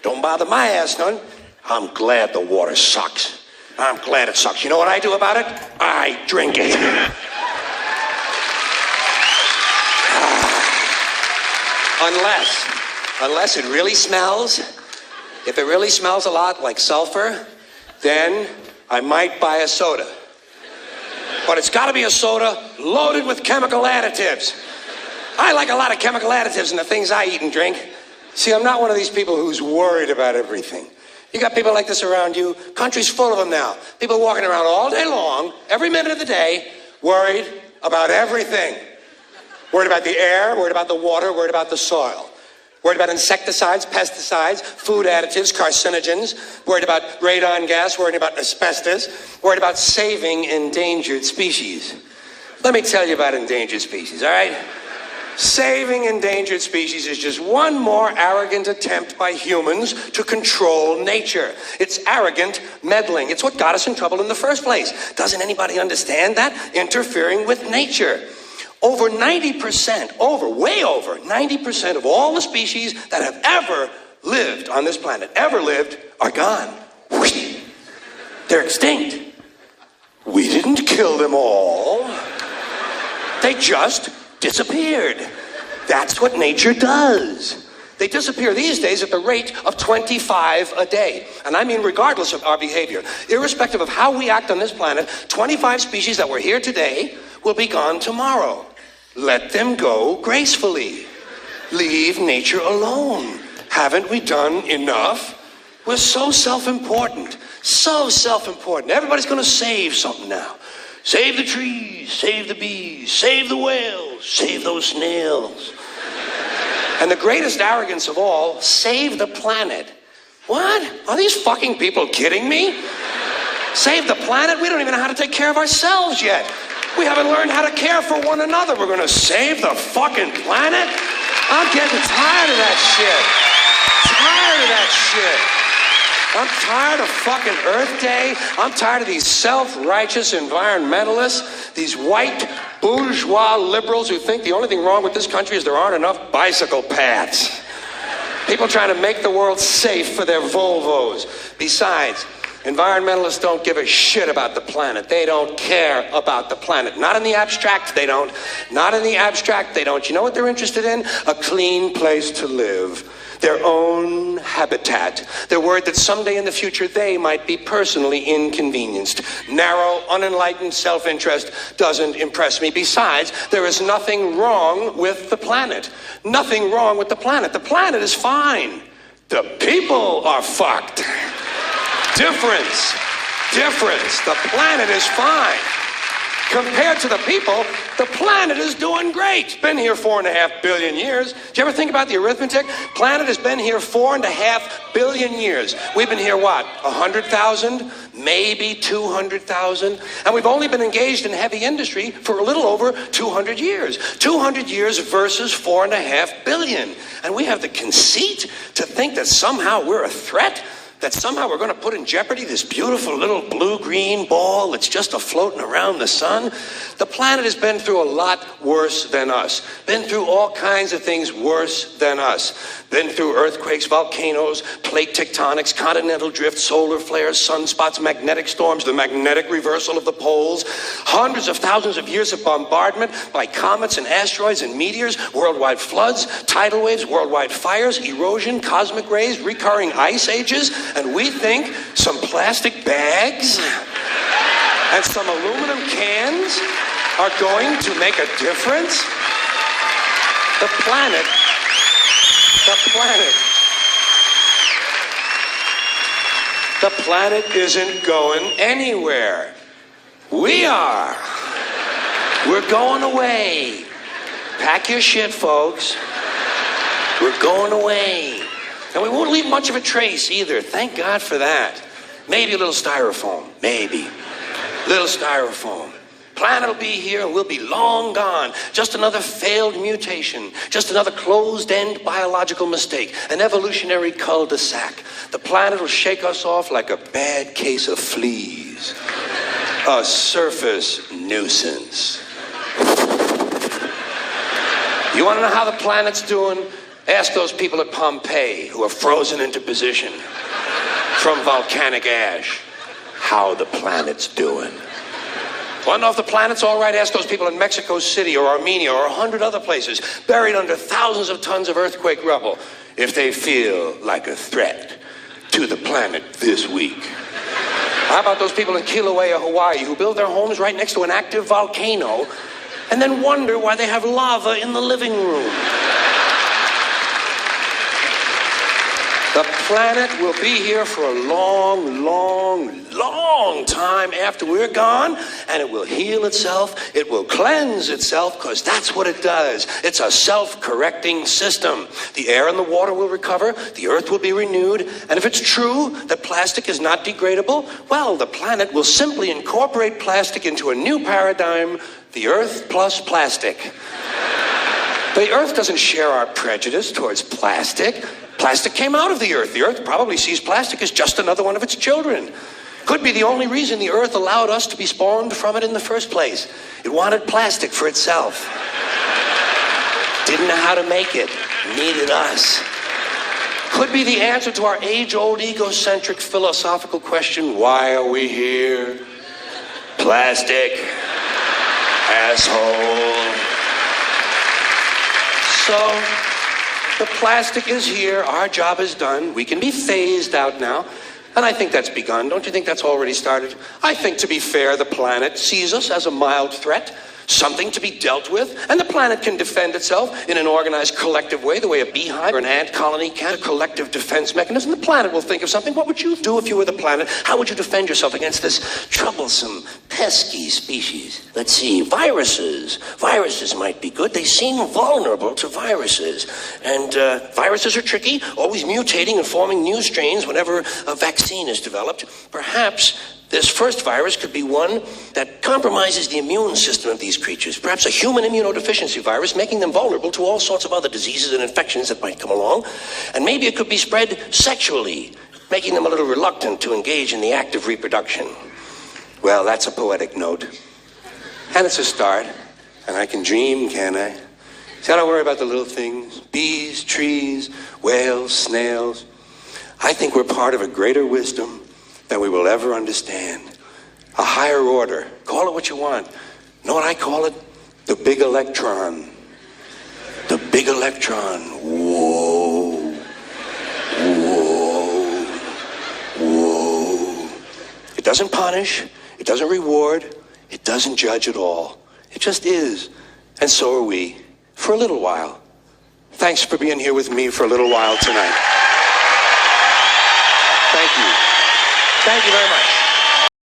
Don't bother my ass none. I'm glad the water sucks. I'm glad it sucks. You know what I do about it? I drink it. Unless it really smells. If it really smells a lot like sulfur, then I might buy a soda. But it's got to be a soda loaded with chemical additives. I like a lot of chemical additives in the things I eat and drink. See, I'm not one of these people who's worried about everything. You got people like this around you. Country's full of them now. People walking around all day long, every minute of the day, worried about everything. Worried about the air, worried about the water, worried about the soil. Worried about insecticides, pesticides, food additives, carcinogens. Worried about radon gas, worried about asbestos. Worried about saving endangered species. Let me tell you about endangered species, all right? Saving endangered species is just one more arrogant attempt by humans to control nature. It's arrogant meddling. It's what got us in trouble in the first place. Doesn't anybody understand that? Interfering with nature. Over 90%, way over 90% of all the species that have ever lived on this planet, are gone. They're extinct. We didn't kill them all. They just disappeared. That's what nature does. They disappear these days at the rate of 25 a day. And I mean regardless of our behavior. Irrespective of how we act on this planet, 25 species that were here today will be gone tomorrow. Let them go gracefully. Leave nature alone. Haven't we done enough? We're so self-important. So self-important. Everybody's going to save something now. Save the trees, save the bees, save the whales, save those snails. And the greatest arrogance of all, save the planet. What? Are these fucking people kidding me? Save the planet? We don't even know how to take care of ourselves yet. We haven't learned how to care for one another. We're going to save the fucking planet? I'm getting tired of that shit. I'm tired of fucking Earth Day. I'm tired of these self-righteous environmentalists, these white bourgeois liberals who think the only thing wrong with this country is there aren't enough bicycle paths. People trying to make the world safe for their Volvos. Besides, environmentalists don't give a shit about the planet. They don't care about the planet. Not in the abstract, they don't. Not in the abstract, they don't. You know what they're interested in? A clean place to live. Their own habitat. They're worried that someday in the future they might be personally inconvenienced. Narrow, unenlightened self-interest doesn't impress me. Besides, there is nothing wrong with the planet. Nothing wrong with the planet. The planet is fine. The people are fucked. Difference. The planet is fine. Compared to the people, the planet is doing great. It's been here 4.5 billion years. Did you ever think about the arithmetic? Planet has been here 4.5 billion years. We've been here, what, 100,000? Maybe 200,000? And we've only been engaged in heavy industry for a little over 200 years. 200 years versus 4.5 billion. And we have the conceit to think that somehow we're a threat? That somehow we're going to put in jeopardy this beautiful little blue-green ball that's just a-floating around the sun? The planet has been through a lot worse than us. Been through all kinds of things worse than us. Been through earthquakes, volcanoes, plate tectonics, continental drift, solar flares, sunspots, magnetic storms, the magnetic reversal of the poles, hundreds of thousands of years of bombardment by comets and asteroids and meteors, worldwide floods, tidal waves, worldwide fires, erosion, cosmic rays, recurring ice ages, and we think some plastic bags and some aluminum cans are going to make a difference? The planet isn't going anywhere. We are. We're going away. Pack your shit, folks. We're going away. And we won't leave much of a trace either. Thank God for that. Maybe a little styrofoam. Maybe. Little styrofoam. Planet will be here and we'll be long gone. Just another failed mutation. Just another closed-end biological mistake. An evolutionary cul-de-sac. The planet will shake us off like a bad case of fleas. A surface nuisance. You want to know how the planet's doing? Ask those people at Pompeii who are frozen into position from volcanic ash how the planet's doing. Want to know if the planet's all right? Ask those people in Mexico City or Armenia or 100 other places buried under thousands of tons of earthquake rubble if they feel like a threat to the planet this week. How about those people in Kilauea, Hawaii, who build their homes right next to an active volcano and then wonder why they have lava in the living room? The planet will be here for a long, long, long time after we're gone, and it will heal itself, it will cleanse itself, because that's what it does. It's a self-correcting system. The air and the water will recover, the earth will be renewed, and if it's true that plastic is not degradable, well, the planet will simply incorporate plastic into a new paradigm, the earth plus plastic. The earth doesn't share our prejudice towards plastic. Plastic came out of the earth. The earth probably sees plastic as just another one of its children. Could be the only reason the earth allowed us to be spawned from it in the first place. It wanted plastic for itself. Didn't know how to make it. Needed us. Could be the answer to our age-old egocentric philosophical question, why are we here? Plastic. Asshole. So, the plastic is here, our job is done, we can be phased out now, and I think that's begun. Don't you think that's already started? I think, to be fair, the planet sees us as a mild threat, something to be dealt with, and the planet can defend itself in an organized collective way, the way a beehive or an ant colony can, a collective defense mechanism. The planet will think of something. What would you do if you were the planet? How would you defend yourself against this troublesome, pesky species? Let's see, viruses. Viruses might be good. They seem vulnerable to viruses. And viruses are tricky, always mutating and forming new strains whenever a vaccine is developed. Perhaps this first virus could be one that compromises the immune system of these creatures. Perhaps a human immunodeficiency virus, making them vulnerable to all sorts of other diseases and infections that might come along. And maybe it could be spread sexually, making them a little reluctant to engage in the act of reproduction. Well, that's a poetic note. And it's a start. And I can dream, can't I? See, I don't worry about the little things. Bees, trees, whales, snails. I think we're part of a greater wisdom than we will ever understand. A higher order. Call it what you want. Know what I call it? The big electron. The big electron. Whoa. Whoa. Whoa. It doesn't punish. It doesn't reward. It doesn't judge at all. It just is. And so are we. For a little while. Thanks for being here with me for a little while tonight. Thank you. Thank you very much.